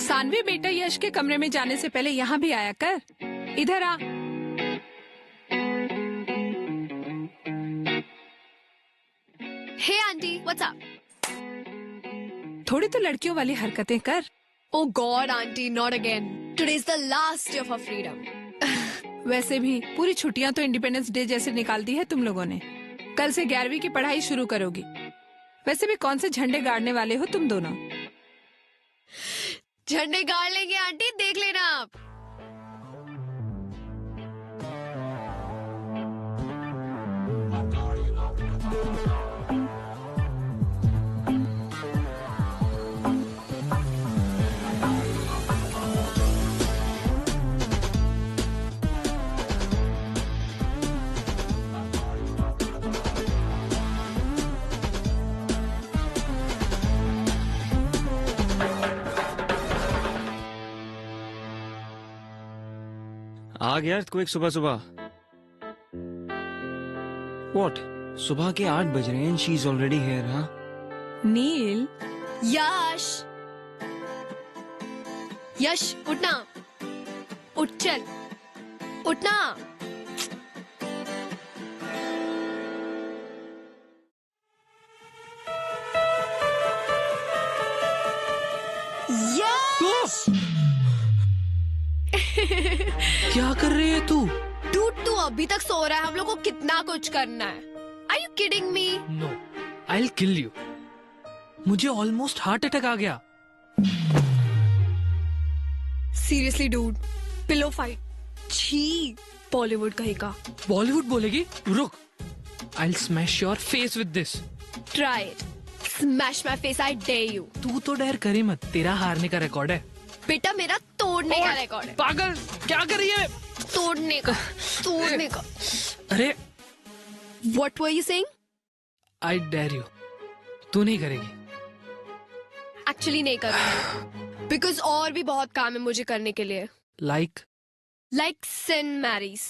सानवी बेटा, यश के कमरे में जाने से पहले यहाँ भी आया कर। इधर आ। Hey aunty, what's up? थोड़ी तो लड़कियों वाली हरकतें कर। Oh God aunty, not again. Today is the last day of our freedom. वैसे भी पूरी छुट्टियां तो इंडिपेंडेंस डे जैसे निकाल दी है तुम लोगों ने। कल से 11वीं की पढ़ाई शुरू करोगी। वैसे भी कौन से झंडे गाड़ने वाले हो तुम दोनों? झंडे गाड़ लेंगे आंटी, देख लेना आप। आ गया तो एक सुबह सुबह। What? सुबह के 8 बज रहे हैं। She is already here. हाँ नील। यश, यश उठना, उठ चल, उठना। यश! क्या कर रही है तू? डूड, तू अभी तक सो रहा है। हम लोग को कितना कुछ करना है। Are you kidding me? No, I'll kill you. मुझे ऑलमोस्ट हार्ट अटैक आ गया। Seriously dude, pillow fight. छी, बॉलीवुड कहेगा। बॉलीवुड बोलेगी? रुक, I'll smash your face with this. Try it. Smash my face, I dare you. तू तो डर करी मत, तेरा हारने का रिकॉर्ड है। बेटा मेरा तोड़ने का रिकॉर्ड है। पागल, क्या कर रही है? तोड़ने का, तोड़ने का। अरे What were you saying? I dare you. तू नहीं करेगी। Actually नहीं करूँगी। Because और भी बहुत काम है मुझे करने के लिए। Like St. Mary's,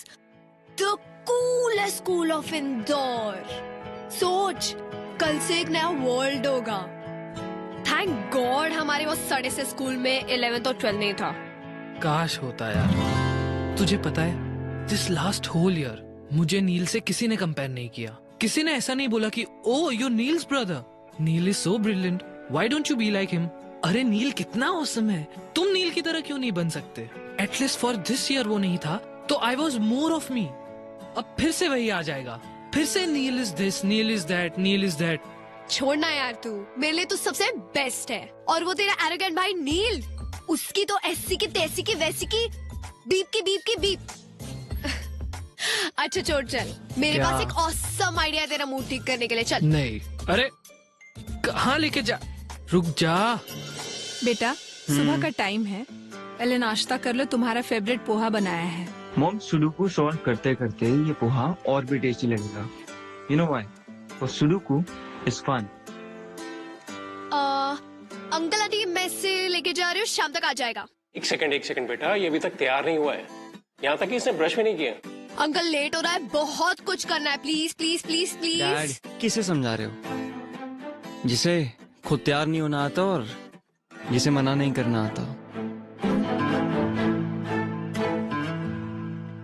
the coolest school of Indore. सोच, कल से एक नया वर्ल्ड होगा। थैंक गॉड हमारे वो सड़े से स्कूल में 11th और 12th नहीं था। काश होता यार। तुझे पता है, दिस लास्ट होल ईयर मुझे नील से किसी ने कंपेयर नहीं किया। किसी ने ऐसा नहीं बोला कि oh you Neel's brother, Neel is so brilliant, why don't you be like him. अरे नील कितना ऑसम है, तुम नील की तरह क्यों नहीं बन सकते? एटलीस्ट फॉर दिस ईयर वो नहीं था तो I was more of me. अब फिर से वही आ जाएगा, फिर से Neel is this, Neel is that, Neel is that. छोड़ना यार, तू मेरे लिए तो सबसे बेस्ट है। और वो तेरा एरोगेंट भाई नील, उसकी तो ऐसी की तैसी की वैसी की बीप की बीप की बीप। अच्छा छोड़, चल मेरे क्या? पास एक ऑसम आइडिया है तेरा मूड ठीक करने के लिए। चल। नहीं, अरे कहाँ लेके जा? रुक जा। बेटा सुबह का टाइम है, पहले नाश्ता कर लो। तुम्हारा फेवरेट पोहा बनाया है। मॉम, सुडोकू सॉल्व करते करते ये पोहा और भी टेस्टी लगेगा। You know why? For sudoku is fun. Uncle aunty मैं से लेके जा रही हूँ, शाम तक आ जाएगा। एक सेकंड बेटा, ये अभी तक तैयार नहीं हुआ है। यहाँ तक कि इसने ब्रश भी नहीं किया। अंकल लेट हो रहा है, बहुत कुछ करना है। Please please please please. Dad, किसे समझा रहे हो? जिसे खुद तैयार नहीं होना आता और जिसे मना नहीं करना आता।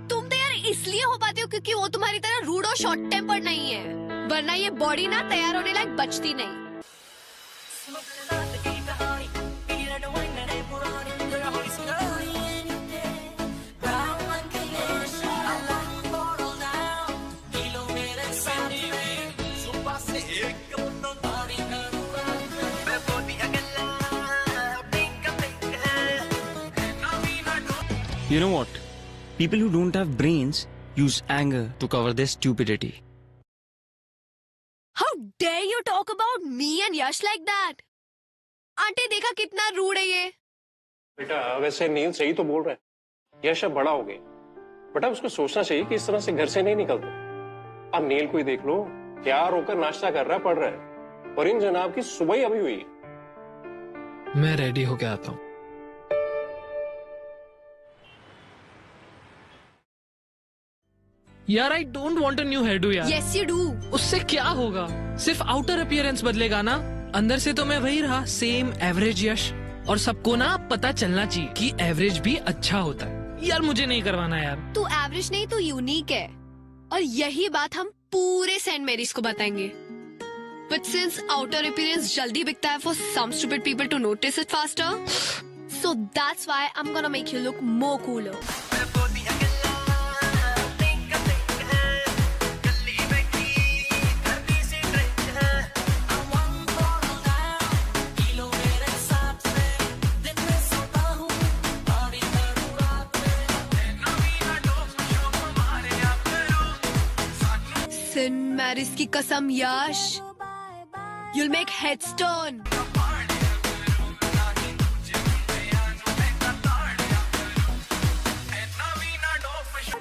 तुम तो यार इसलिए हो पाते हो क्योंकि वो तुम्हारी तरह रूड और शॉर्ट टेम्पर नहीं है, वरना ये बॉडी ना तैयार होने लायक बचती नहीं। You know what? People who don't have brains use anger to cover their stupidity. How dare you talk about me and Yash like that? Aunty देखा कितना रूड है ये। बेटा वैसे नील सही तो बोल रहा है, यश अब बड़ा हो गया, बेटा उसको सोचना चाहिए कि इस तरह से घर से नहीं निकलते। अब नील को ही देख लो, तैयार होकर नाश्ता कर रहा है, पढ़ रहा है, और इन जनाब की सुबह ही अभी हुई है। मैं रेडी होके आता हूँ। यार I don't want a new hairdo यार। Yes you do. उससे क्या होगा? सिर्फ आउटर अपीयरेंस बदलेगा ना, अंदर से तो मैं वही रहा, सेम एवरेज यश। और सबको ना पता चलना चाहिए कि एवरेज भी अच्छा होता है। यार मुझे नहीं करवाना यार। तू एवरेज नहीं, तू यूनिक है, और यही बात हम पूरे सेंट मेरीज को बताएंगे। But since outer appearance जल्दी बिकता है for some stupid people to notice it faster, so that's why I'm gonna make you look more cooler. Saint Mary's की कसम यश, you'll make headstone.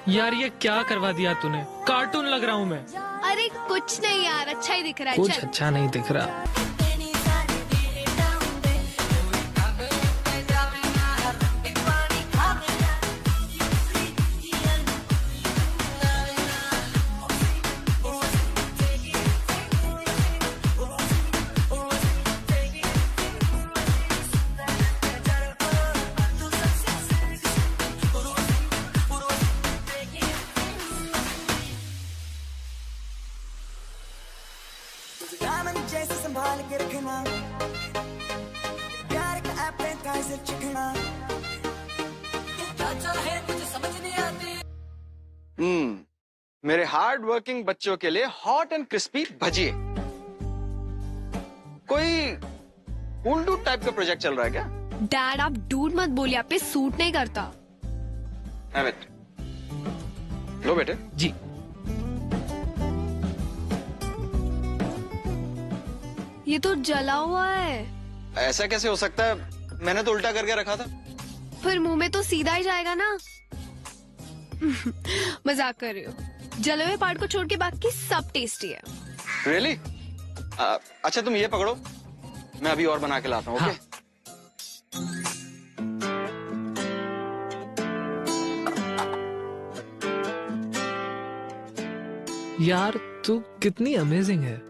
यार ये क्या करवा दिया तूने? कार्टून लग रहा हूँ मैं। अरे कुछ नहीं यार, अच्छा ही दिख रहा है। कुछ चल। अच्छा नहीं दिख रहा। जैसे संभाल के रखना, प्यार का एपेटाइजर चिकना, क्या चाहे मुझे समझ नहीं आती। मेरे हार्ड वर्किंग बच्चों के लिए हॉट एंड क्रिस्पी भजिए। कोई उल्टू टाइप का प्रोजेक्ट चल रहा है क्या? डैड आप डूड मत बोलिए, आप पे सूट नहीं करता। Have it. लो बेटे। जी। ये तो जला हुआ है। ऐसा कैसे हो सकता है? मैंने तो उल्टा करके रखा था। फिर मुंह में तो सीधा ही जाएगा ना। मजाक कर रही हो। जले हुए पार्ट को छोड़ के बाकी सब टेस्टी है। Really? अच्छा तुम ये पकड़ो, मैं अभी और बना के लाता हूँ। ओके? यार तू कितनी अमेजिंग है।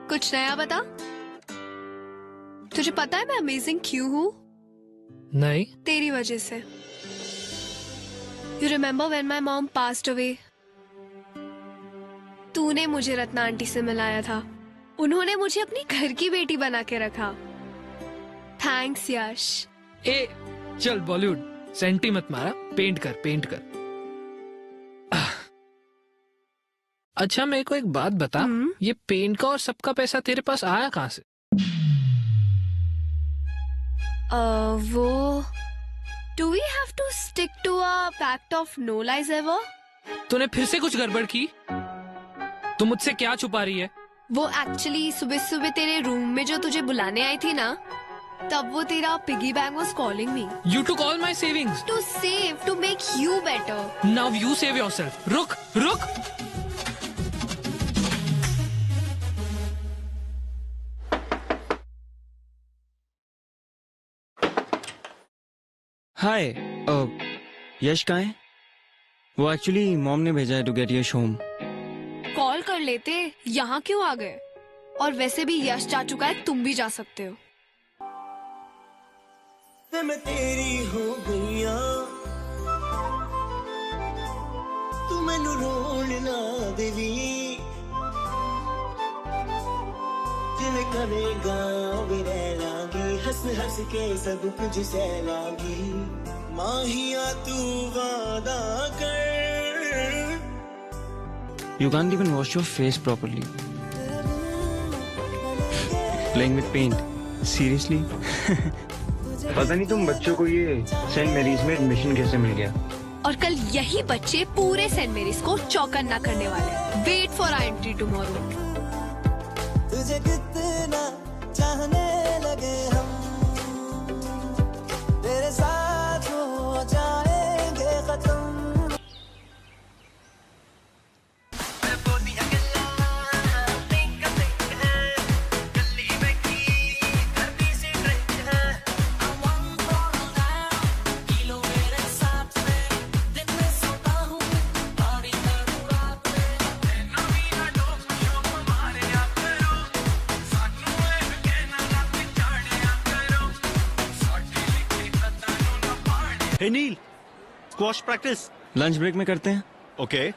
कुछ नया बता। तुझे पता है मैं अमेजिंग क्यों हूँ? नहीं। तेरी वजह से। You remember when my mom passed away? तूने मुझे रत्ना आंटी से मिलाया था। उन्होंने मुझे अपनी घर की बेटी बना के रखा। थैंक्स यश। ए चल बॉलीवुड सेंटी मत मारा, पेंट कर पेंट कर। अच्छा मेरे को एक बात बता, ये पेंट का और सबका पैसा तेरे पास आया कहाँ से? वो Do we have to stick to a pact of no lies ever? तूने फिर से कुछ गड़बड़ की? तू मुझसे क्या छुपा रही है? वो एक्चुअली सुबह सुबह तेरे रूम में जो तुझे बुलाने आई थी ना, तब वो तेरा piggy bank was calling me. You took all my savings. To save, to make you better. Now you save yourself. रुक रुक। हाय, यश कहाँ है? वो एक्चुअली मॉम ने भेजा है to get Yash home. Call कर लेते, यहाँ क्यों आ गए? और वैसे भी यश जा चुका है, तुम भी जा सकते हो। मैं तेरी हो गईया, तू मैनू रोण ना देवी, दिल करेगा भी रह लागी, हंस हंस के सब कुछ सह लागी, माहिया तू वादा कर। You can't even wash your face properly. Playing with paint. Seriously? पता नहीं तुम बच्चों को ये सेंट मैरीज में एडमिशन कैसे मिल गया? और कल यही बच्चे पूरे सेंट मैरीज को चौकन्ना करने वाले हैं। Wait for our entry tomorrow. तुझे कितना चाहने लगे हम, तेरे साथ हो जाएंगे खत्म। हे नील, स्क्वॉश प्रैक्टिस। लंच ब्रेक में करते हैं। ओके।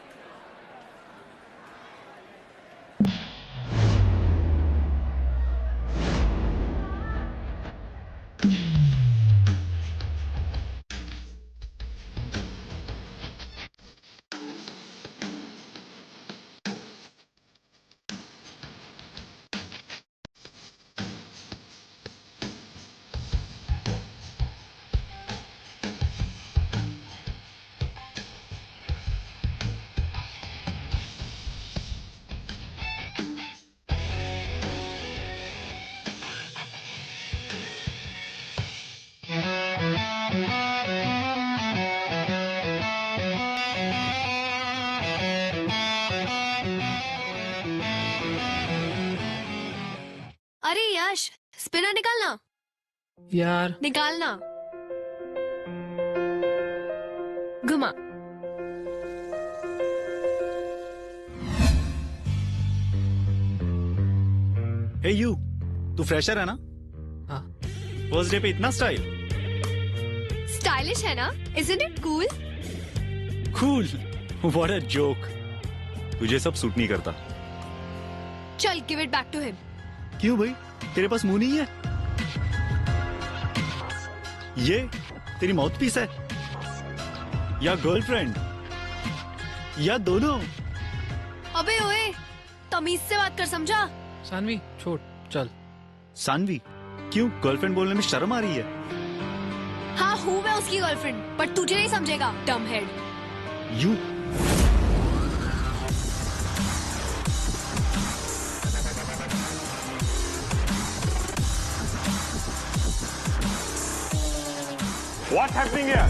अरे यश, स्पिनर निकालना। यार निकालना। घुमा। हे यू, तू फ्रेशर है ना? हाँ। फर्स्ट डे पे इतना स्टाइल। स्टाइलिश है ना? Isn't it cool? Cool. What a joke. तुझे सब सूट नहीं करता। चल, give it back to him. क्यों भाई, तेरे पास मुंह नहीं है? ये तेरी माउथपीस है या गर्लफ्रेंड या दोनों? अबे ओए, तमीज से बात कर, समझा? सानवी छोड़, चल। सानवी, क्यों गर्लफ्रेंड बोलने में शर्म आ रही है? हाँ, हूँ मैं उसकी गर्लफ्रेंड, पर तुझे नहीं समझेगा, डम head. You What's happening here?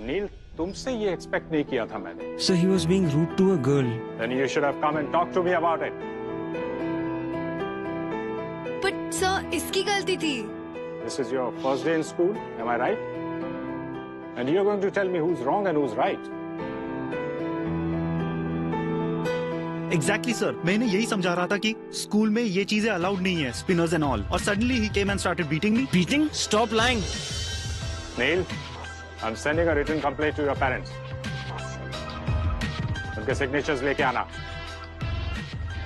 नील, तुमसे ये एक्सपेक्ट नहीं किया था मैंने। So he was being rude to a girl. Then you should have come and talked to me about it. But sir, इसकी गलती थी। This is your first day in school, am I right? And you're going to tell me who's wrong and who's right. Exactly sir, मैंने यही समझा रहा था कि school में ये चीजें अलाउड नहीं है, स्पिनर्स एंड ऑल, और suddenly he came and started beating me. Beating? Stop lying. Neil, I'm sending a written complaint to your parents. उनके signatures लेके आना।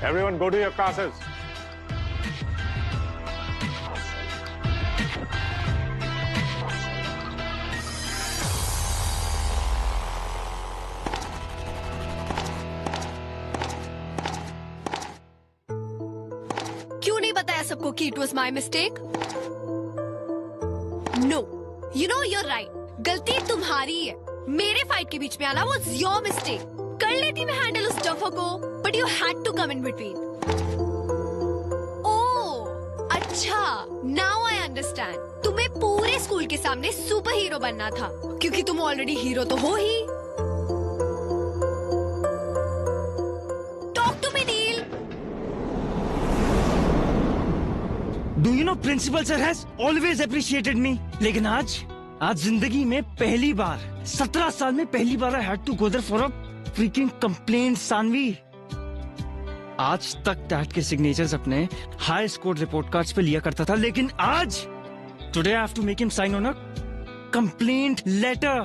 Everyone go to your classes. क्यों नहीं बताया सबको कि it was my mistake? No, you know you're right. गलती तुम्हारी है। मेरे फाइट के बीच में आना was your mistake. कर लेती मैं हैंडल उस डफर को, but you had to come in between. ओह, अच्छा, now I understand. तुम्हें पूरे स्कूल के सामने सुपर हीरो बनना था, क्योंकि तुम ऑलरेडी हीरो तो हो ही। Talk to me, Neil. Do you know principal sir has always appreciated me? लेकिन आज जिंदगी में पहली बार 17 साल में पहली बार I had to go there for a freaking complaint, Saanvi. आज तक डैड के सिग्नेचर्स अपने हाई स्कोर रिपोर्ट कार्ड्स पे लिया करता था, लेकिन आज today I have to make him sign on a complaint letter.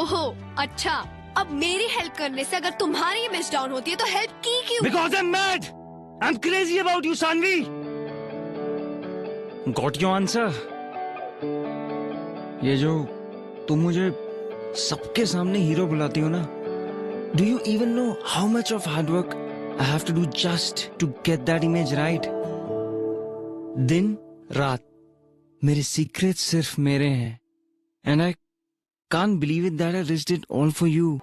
ओहो, अच्छा, अब मेरी हेल्प करने से अगर तुम्हारी इमेज डाउन होती है तो हेल्प की क्यों? Because I'm mad. I'm crazy about you, Sanvi. Got your answer? ये जो तुम मुझे सबके सामने हीरो बुलाती हो ना, do you even know how much of hard work I have to do just to get that image right? दिन रात मेरे सीक्रेट सिर्फ मेरे हैं, and I can't believe it that I risked it all for you.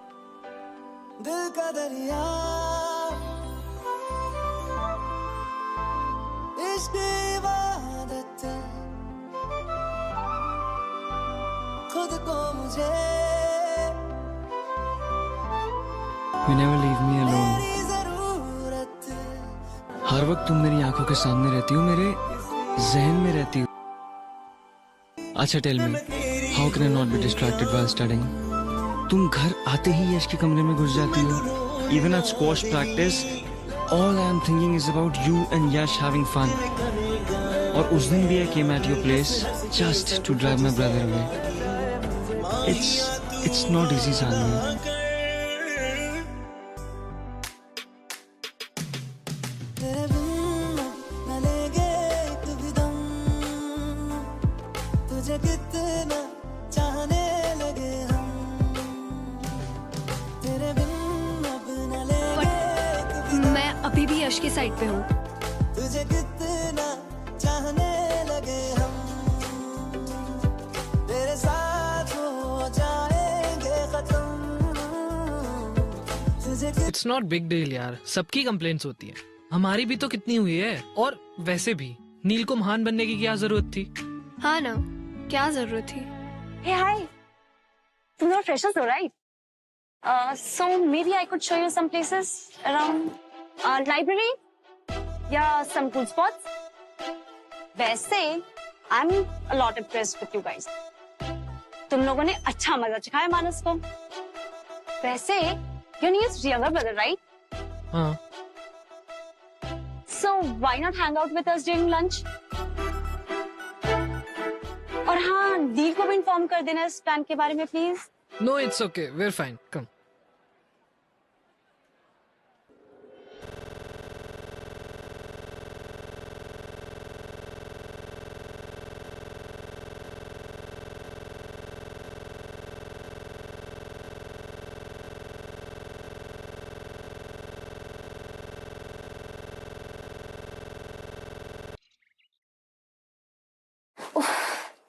दिल का दरिया इश्क इबादत खुद को मुझे You never leave me alone. तेरी जरूरत हर वक्त तुम मेरी आंखों के सामने रहती हो, मेरे जहन में रहती हो. अच्छा tell me, how can I not be distracted while studying? तुम घर आते ही यश के कमरे में घुस जाती हो. Even at squash practice, all I am thinking is about you and Yash having fun. और उस दिन भी I came at your place just to drive my brother away. It's not easy Saanvi. तेरे बिन न लेंगे एक भी दम तुझे कितना चाहने लगे हम तेरे बिन अब न लेंगे एक भी दम मैं अभी भी यश के साइड पे हूँ. तुझे कितना चाहने लगे हम तेरे साथ हो जाएंगे खत्म तुझे इट्स नॉट बिग डील यार, सबकी कंप्लेंट्स होती है, हमारी भी तो कितनी हुई है. और वैसे भी नील को महान बनने की क्या जरूरत थी? हाँ ना, क्या जरूरत थी? Hey, hi. You're not freshers though, right? So maybe I could show you some places around library या some cool spots. वैसे I'm a lot impressed with you guys. तुम लोगों ने अच्छा मजा चखाया मानस को. वैसे your Neil's younger brother, right? हाँ. So why not hang out with us during lunch? और हाँ, नील को भी इन्फॉर्म कर देना इस प्लान के बारे में please. No it's okay, we are fine, come.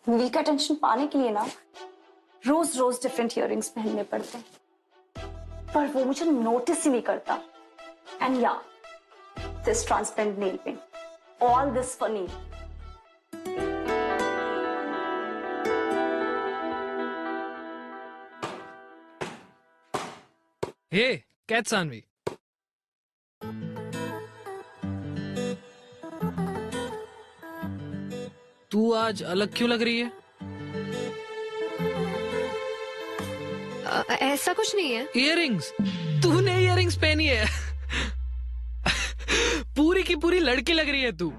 Neel का टेंशन पाने के लिए ना रोज रोज डिफरेंट इयररिंग्स पहनने पड़ते हैं, पर वो मुझे नोटिस ही नहीं करता. And yeah this transparent nail paint, all this for Neel. Hey catch Saanvi, तू आज अलग क्यों लग रही है? ऐसा कुछ नहीं है. इयररिंग्स, तूने इयररिंग्स पहनी है. पूरी की पूरी लड़की लग रही है तू.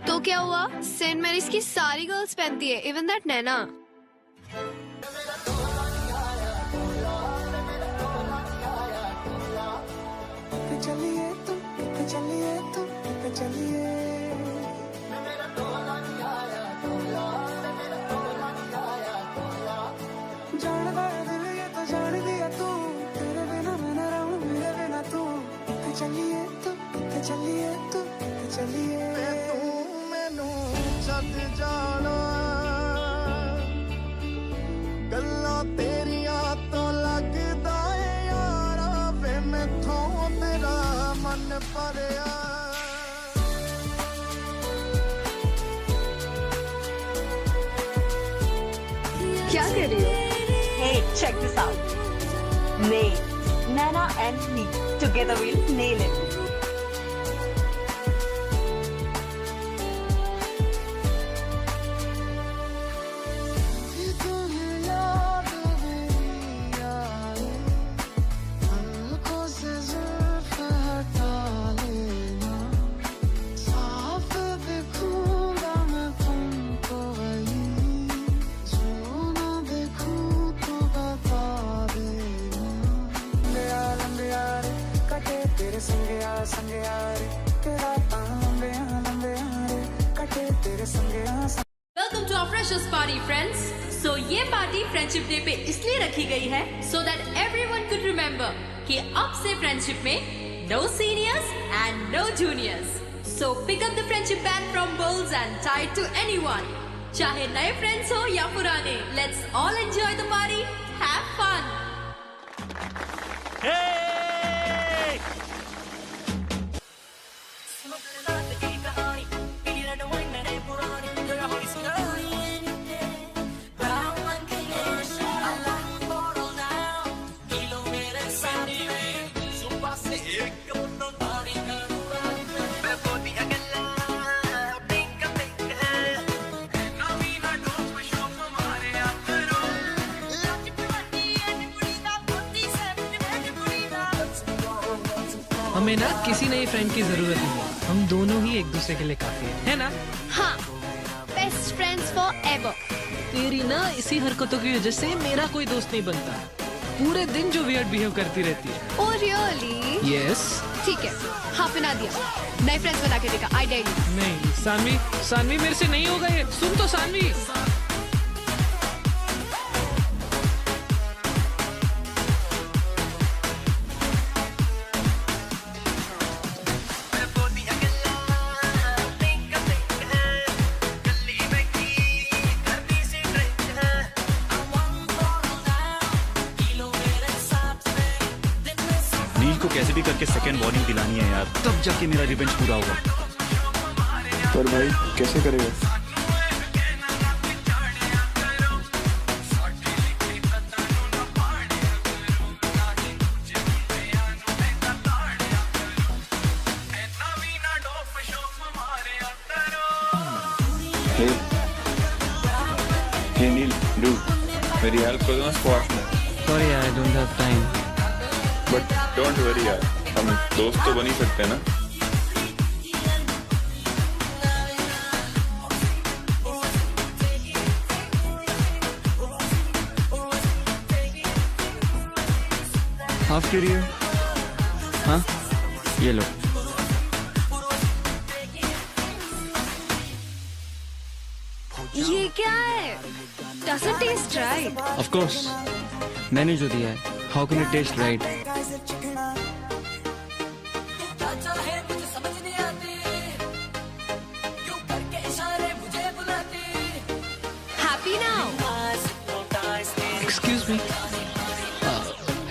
तो क्या हुआ? सेंट मैरीज की सारी गर्ल्स पहनती है, इवन दैट नैना. चलिए तुम चलिए जान दिल ये तो जान दिया तू तेरे बिना मैं न रहूं मेरे बिना तू चलिए तू मैनू छद जाना गल्लां तेरियां तो लगदा है यारा वे मैथों तेरा मन भरिया. क्या कर रही हो? Hey, check this out. Nail. Nana and me together we'll nail it. Welcome to our freshers party friends. So ये पार्टी फ्रेंडशिप डे पे इसलिए रखी गई है so that everyone could remember कि अब से फ्रेंडशिप में no seniors and no juniors. So pick up the friendship band from bowls and tie to anyone. चाहे नए फ्रेंड्स हो या पुराने, let's all enjoy the party, have fun. हमें ना किसी नए फ्रेंड की जरूरत नहीं है, हम दोनों ही एक दूसरे के लिए काफी है ना? हाँ, बेस्ट फ्रेंड्स फॉर एवर। तेरी ना इसी हरकतों की वजह से मेरा कोई दोस्त नहीं बनता, पूरे दिन जो वियर्ड बिहेव करती रहती है। Oh really? यस। ठीक है, हाँ बना दिया, नए फ्रेंड्स बना के देखा, आई डेयर यू। नहीं सानवी, सानवी मेरे से नहीं होगा ये, सुन तो सानवी। नील को कैसे भी करके सेकंड वार्निंग दिलानी है यार, तब जाके मेरा रिवेंज पूरा होगा। पर भाई कैसे करेगा? हे नील, डूड, मेरी हेल्प कर दो ना स्क्वाश में। Sorry I don't have time. But don't worry यार, हम दोस्त तो बन ही सकते हैं ना। हाफ के लिए? हाँ, ये लो। ये क्या है? Doesn't taste right. Of course, मैंने जो दिया है। How can it taste right? Happy now? Excuse me,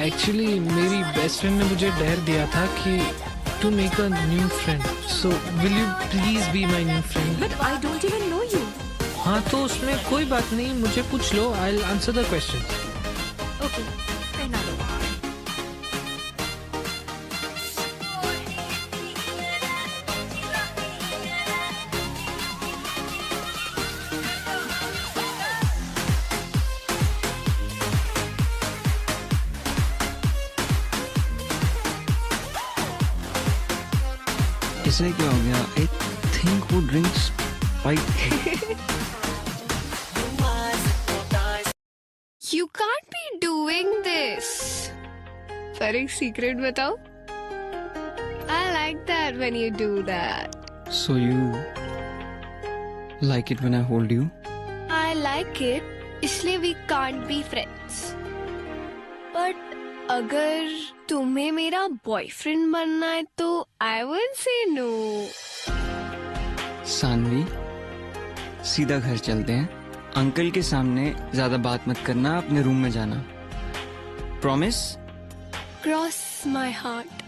actually मेरी बेस्ट फ्रेंड ने मुझे डेयर दिया था कि to make a new friend, so will you please be my new friend? But I don't even know you. हाँ तो उसमें कोई बात नहीं, मुझे पूछ लो, I will answer the question. Okay, पहना लो। इसे क्या हो गया? I think वो drinks spiked. You can't be doing this. पर एक सीक्रेट बताओ? I like that when you do that. So you like it when I hold you? I like it, इसलिए we can't be friends. But अगर तुम्हें मेरा boyfriend बनना है तो I won't say no. Saanvi, सीधा घर चलते हैं। अंकल के सामने ज्यादा बात मत करना, अपने रूम में जाना। प्रॉमिस? Cross my heart.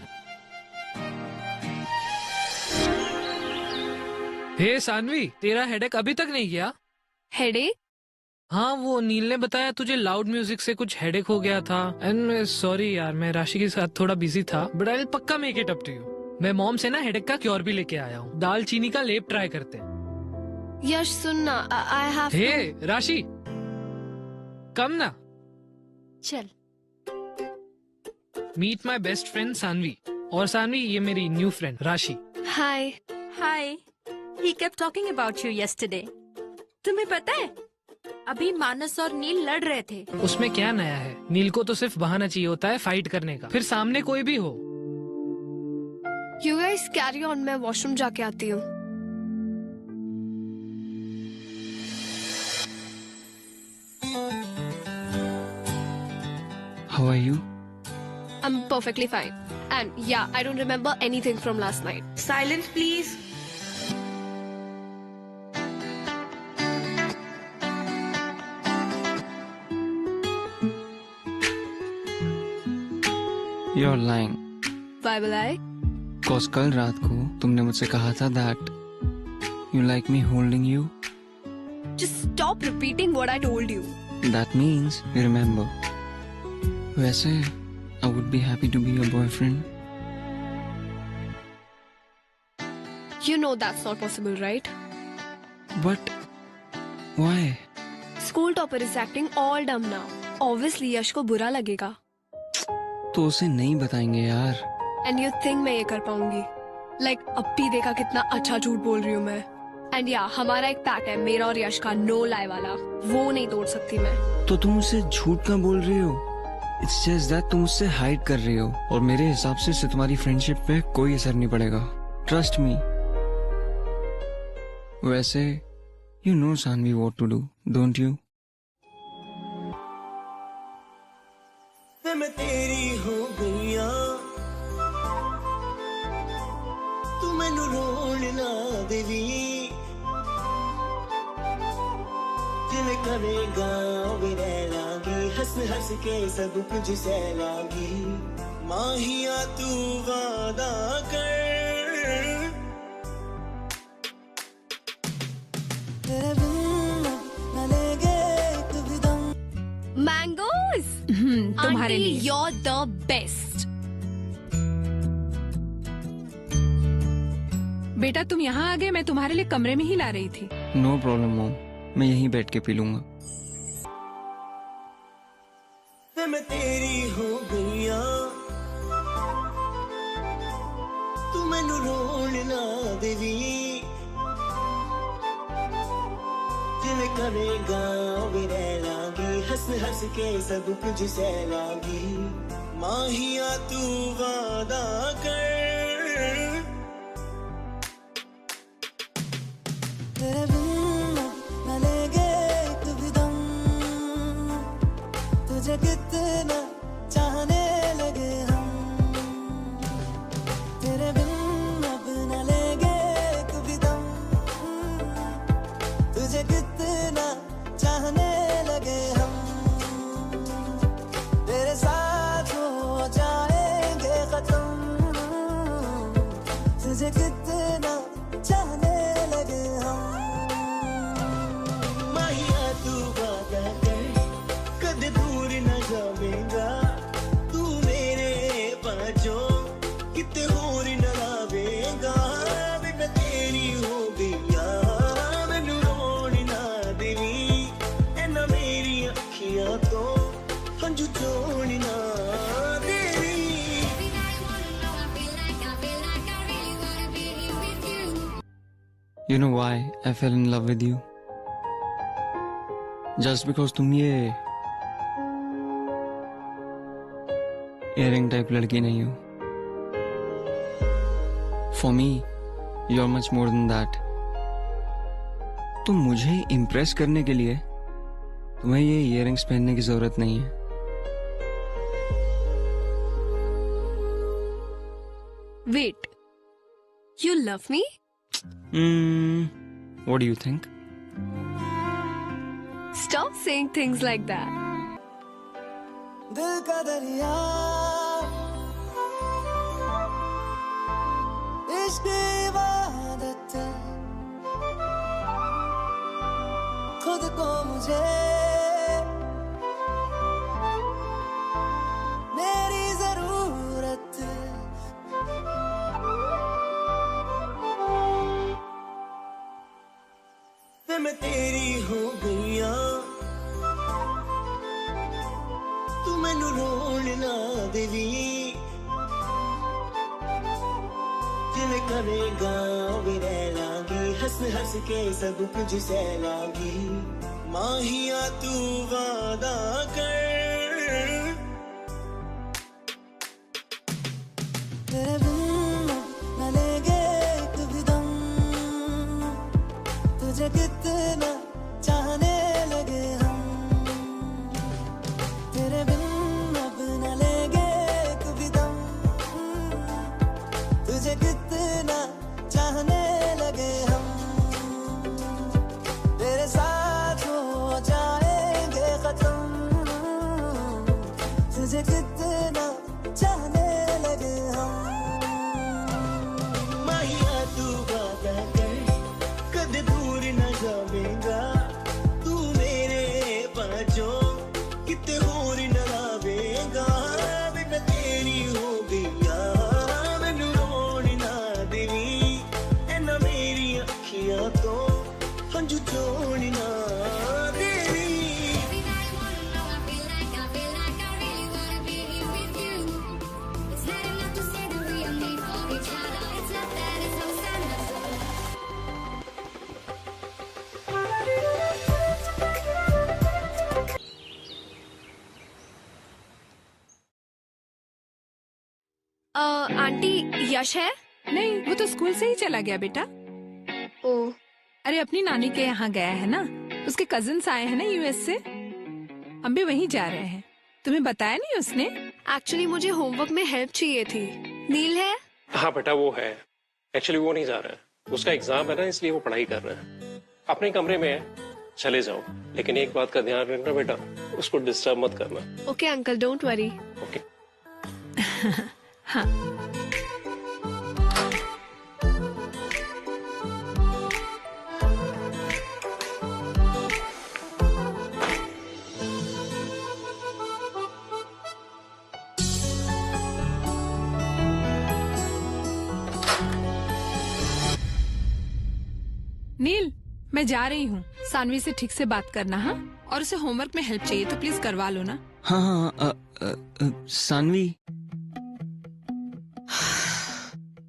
हे सानवी, तेरा हेडेक अभी तक नहीं गया? Headache? हाँ, वो नील ने बताया तुझे लाउड म्यूजिक से कुछ हेडेक हो गया था। एंड सॉरी यार, मैं राशि के साथ थोड़ा बिजी था, बट आई विल पक्का make it up to you. मैं मॉम से ना हेडेक का क्योर भी लेके आया हूँ, दाल चीनी का लेप ट्राई करते हैं। यश सुनना, I have to... हे राशि, कम ना। चल। Meet my best friend Saanvi, और सानवी ये मेरी new friend Rashi. Hi. Hi, he kept talking about you yesterday. तुम्हें पता है, अभी मानस और नील लड़ रहे थे। उसमें क्या नया है? नील को तो सिर्फ बहाना चाहिए होता है फाइट करने का, फिर सामने कोई भी हो। You guys carry on, मैं वॉशरूम जाके आती हूँ। How are you? I'm perfectly fine. And yeah, I don't remember anything from last night. Silence please. You're lying. Why will I? Cause कल रात को तुमने मुझसे कहा था that you like me holding you. Just stop repeating what I told you. That means you remember. वैसे I would be happy to be your boyfriend. You know that's not possible, right? But why? School topper is acting all dumb now. Obviously यश को बुरा लगेगा. तो उसे नहीं बताएंगे यार. And you think मैं ये कर पाऊंगी? लाइक अप्पी देखा कितना अच्छा झूठ बोल रही हूँ मैं. एंड या हमारा एक पैक्ट है, मेरा और यश का, नो लाई वाला, वो नहीं तोड़ सकती मैं. तो तुम मुझसे झूठ क्यों बोल रही हो? इट्स जस्ट दैट तुम मुझसे हाइड कर रही हो, और मेरे हिसाब से इससे तुम्हारी फ्रेंडशिप पे कोई असर नहीं पड़ेगा. Trust me. वैसे you know Saanvi what to do, don't you? मैं तेरी हो गईया, तू मैनू रोण ना देवी. दिल करेगा वे रह लागी, हंस हंस के सब कुछ सह लागी. माहिया तू वादा कर, तेरे बिन न लेंगे एक भी दम. मैंगोज तुम्हारे लिए. you're the best. बेटा तुम यहाँ आ गए, मैं तुम्हारे लिए कमरे में ही ला रही थी. नो प्रॉब्लम मॉम, मैं यहीं बैठ के पी लूंगा. मैं तेरी हो गईया, तू मैनू रोण ना देवी. दिल करेगा वे रह लागी, हंस हंस के सब कुछ सह लागी. माहिया तू वादा कर, तेरे बिन न लेंगे एक भी दम. तुझे कितना चाहने लगे हम, तेरे बिन अब न लेंगे एक भी दम. तुझे कितना चाहने लगे हम, तेरे साथ हो जाएंगे खत्म. तुझे कितना चाहने लगे हम. माहिया तू वादा कर, कद दूर न जावेगा. तू मेरे पाँचों किते होर न लावेगा. मैं तेरी हो गईया, मैनू रोण ना देवी. ऐना मेरी अखियां तो हंझू चोण ना देवी. You know why I fell in love with you? Just because तुम ये इयरिंग टाइप लड़की नहीं हो. For me, you are much more than that. तो मुझे इम्प्रेस करने के लिए तुम्हें ये इयरिंग्स पहनने की जरूरत नहीं है. Wait, you love me? What do you think? Stop saying things like that. दिल का दरिया, इश्क इबादत, खुद को मुझे मेरी जरूरत. मैं तेरी हो गईया, तू मैनू रोण ना देवी. दिल करेगा वे रह लागी, हंस हंस के सब कुछ सह लागी. माहिया तू वादा कर, तेरे बिन न लेंगे एक भी दम. तुझे कितना चाहने लगे हम, तेरे बिन अब न लेंगे एक भी दम. तुझे कितना चाहने लगे हम, तेरे साथ हो जाएंगे खत्म. तुझे कितना चाहने लगे हम. आंटी यश है? नहीं, वो तो स्कूल से ही चला गया बेटा। ओ, अरे अपनी नानी के यहाँ गया है ना, उसके कजिन्स आए हैं ना यूएस से, हम भी वहीं जा रहे हैं। तुम्हें बताया नहीं उसने? एक्चुअली मुझे होमवर्क में हेल्प चाहिए थी। नील है? हाँ बेटा वो है, एक्चुअली वो नहीं जा रहा है, उसका एग्जाम है ना, इसलिए वो पढ़ाई कर रहा है। अपने कमरे में है, चले जाओ, लेकिन एक बात का ध्यान रखना बेटा, उसको डिस्टर्ब मत करना। Okay uncle, don't worry. Okay. हाँ। नील, मैं जा रही हूँ, सानवी से ठीक से बात करना। हाँ, और उसे होमवर्क में हेल्प चाहिए तो प्लीज करवा लो ना। हाँ हाँ सानवी,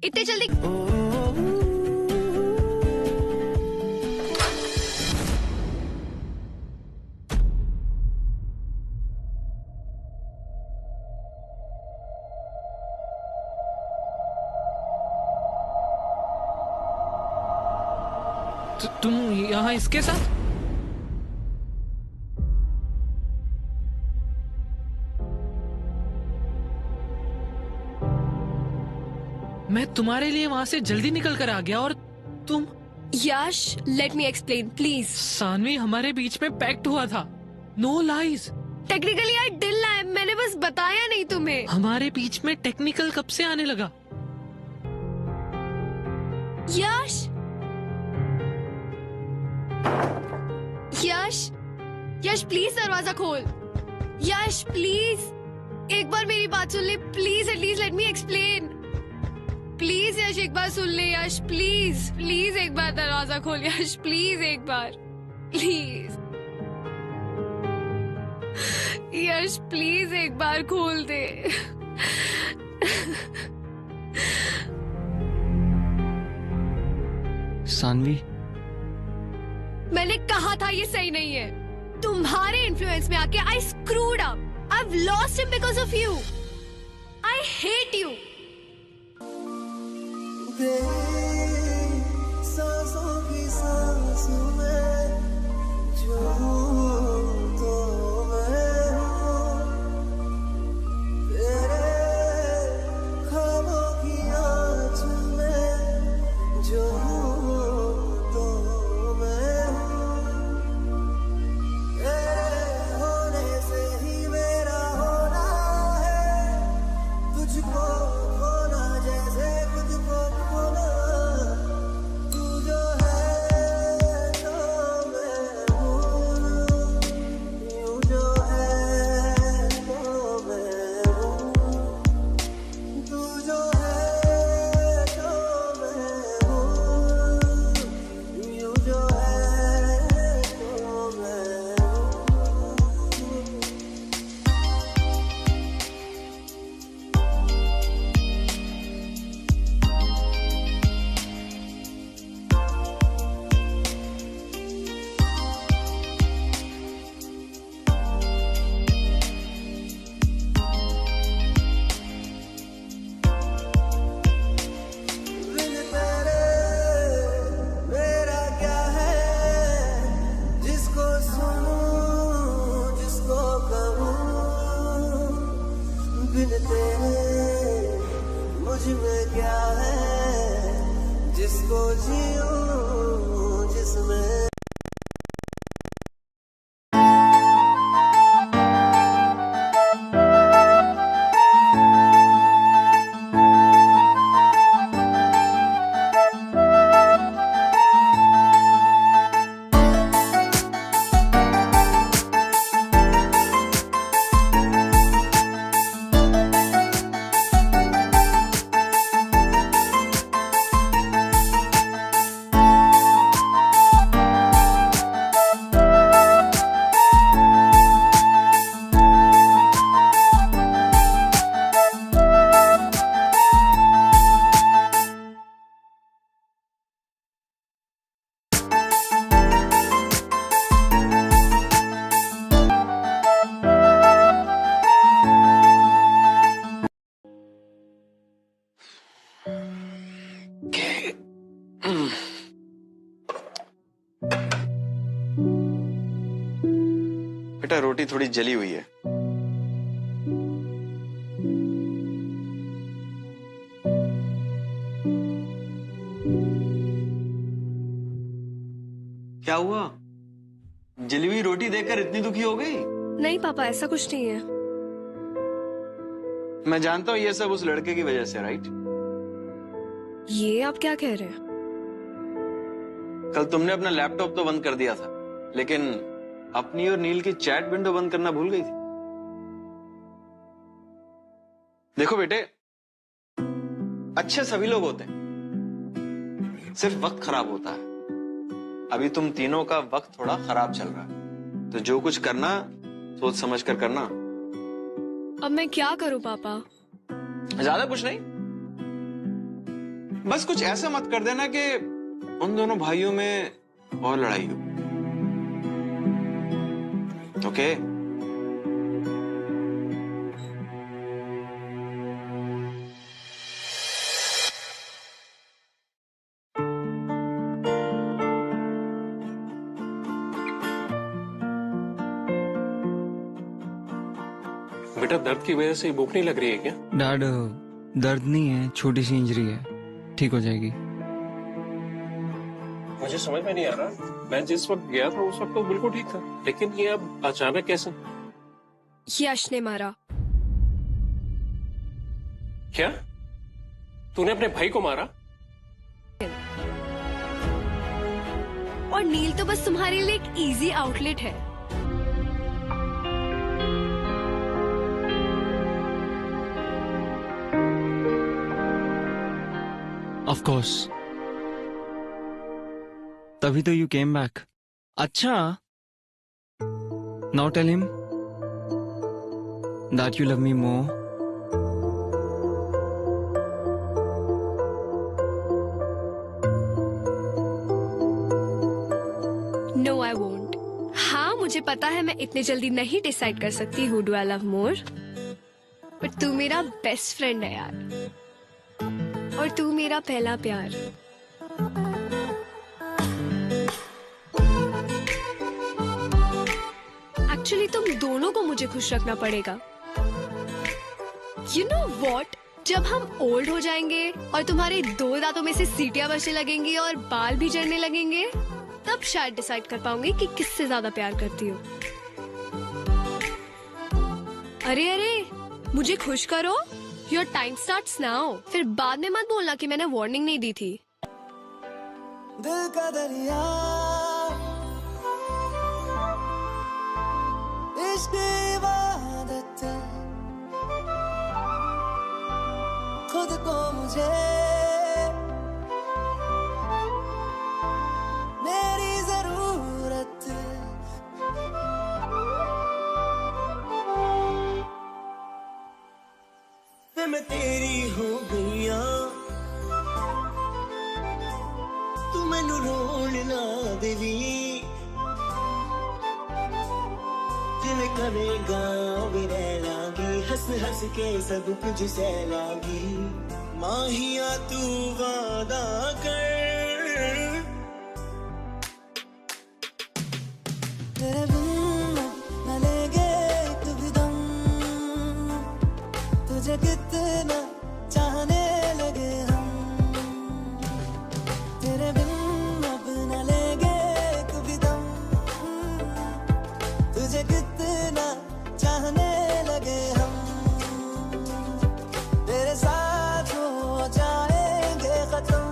इतने जल्दी? तुम यहाँ इसके साथ? मैं तुम्हारे लिए वहां से जल्दी निकल कर आ गया और तुम? Yash, let me explain please. Saanvi, हमारे बीच में पैक्ट हुआ था, no lies. Technically I did lie, मैंने बस बताया नहीं तुम्हें। हमारे बीच में टेक्निकल कब से आने लगा? यश, यश, यश प्लीज दरवाजा खोल। यश प्लीज, एक बार मेरी बात सुन ले please, at least let me explain. Please Yash, एक बार सुन ले यश, प्लीज प्लीज एक बार दरवाजा खोल यश, प्लीज एक बार, प्लीज यश, प्लीज एक बार खोल दे। सानवी, मैंने कहा था ये सही नहीं है। तुम्हारे इन्फ्लुएंस में आके I screwed up. I have lost him because of you. I hate you. सांसों की सांसों में जो तो मैं हूँ, तेरे ख्वाबों की आँच में जो तो मैं हूँ, तेरे होने से ही मेरा होना है, तुझको खोना जैसे खुद को खोना। तू जो है तो मैं हूँ, यूं जो है तो मैं हूँ, तू जो है तो मैं हूँ, यूं जो है तो मैं हूँ। बिन तेरे मेरा क्या है, जिसको सुनूं जिसको कहूँ, बिन तेरे मुझ में क्या है, जिसको जीऊं जिसमें बेटा रोटी थोड़ी जली हुई है। क्या हुआ? जली हुई रोटी देखकर इतनी दुखी हो गई? नहीं पापा, ऐसा कुछ नहीं है। मैं जानता हूं ये सब उस लड़के की वजह से, राइट? ये आप क्या कह रहे हैं? कल तुमने अपना लैपटॉप तो बंद कर दिया था, लेकिन अपनी और नील की चैट विंडो बंद करना भूल गई थी। देखो बेटे, अच्छे सभी लोग होते हैं, सिर्फ वक्त खराब होता है। अभी तुम तीनों का वक्त थोड़ा खराब चल रहा है, तो जो कुछ करना सोच समझ कर करना। अब मैं क्या करूं पापा? ज्यादा कुछ नहीं, बस कुछ ऐसा मत कर देना कि उन दोनों भाइयों में और लड़ाई हो। ओके? बेटा दर्द की वजह से भूख नहीं लग रही है क्या? डैड, दर्द नहीं है, छोटी सी इंजरी है, ठीक हो जाएगी। मुझे समझ में नहीं आ रहा, मैं जिस वक्त गया था उस वक्त तो बिल्कुल ठीक था, लेकिन ये अब अचानक कैसे? यश ने मारा। क्या? तूने अपने भाई को मारा? और नील तो बस तुम्हारे लिए एक इजी आउटलेट है। ऑफ कोर्स, तभी तो यू केम बैक। अच्छा, now tell him that you love me more. No I won't. हाँ मुझे पता है मैं इतनी जल्दी नहीं डिसाइड कर सकती who do I love more, but तू मेरा बेस्ट फ्रेंड है यार, और तू मेरा पहला प्यार। एक्चुअली तुम दोनों को मुझे खुश रखना पड़ेगा। यू नो वॉट, जब हम ओल्ड हो जाएंगे और तुम्हारे 2 दांतों में से सीटियां बचने लगेंगी और बाल भी झड़ने लगेंगे, तब शायद डिसाइड कर पाऊंगी कि किससे ज्यादा प्यार करती हो। अरे अरे, मुझे खुश करो। Your time starts now. फिर बाद में मत बोलना कि मैंने वार्निंग नहीं दी थी। दिल का दरिया, इश्क इबादत, खुद को मुझे मेरी जरूरत, मैं तेरी हो गईया, तू मैनू रोन ना देवी, दिल करेगा भी रह लागी, हंस हंस के सब कुछ सह लागी, माहिया तू वादा कर, तेरे बिन न लेंगे तू भी दम, तुझे कितना चाहने लगे हम, तेरे बिन अब न लेंगे कभी दम, तुझे कितना चाहने लगे हम, तेरे साथ हो जाएंगे खत्म,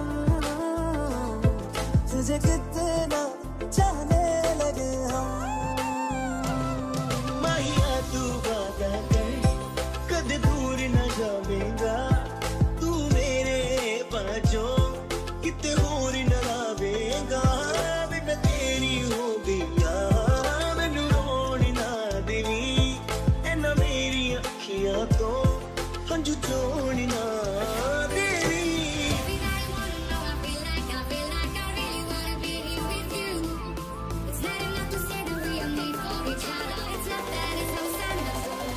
तुझे कितना चाहने लगे हम, माहिया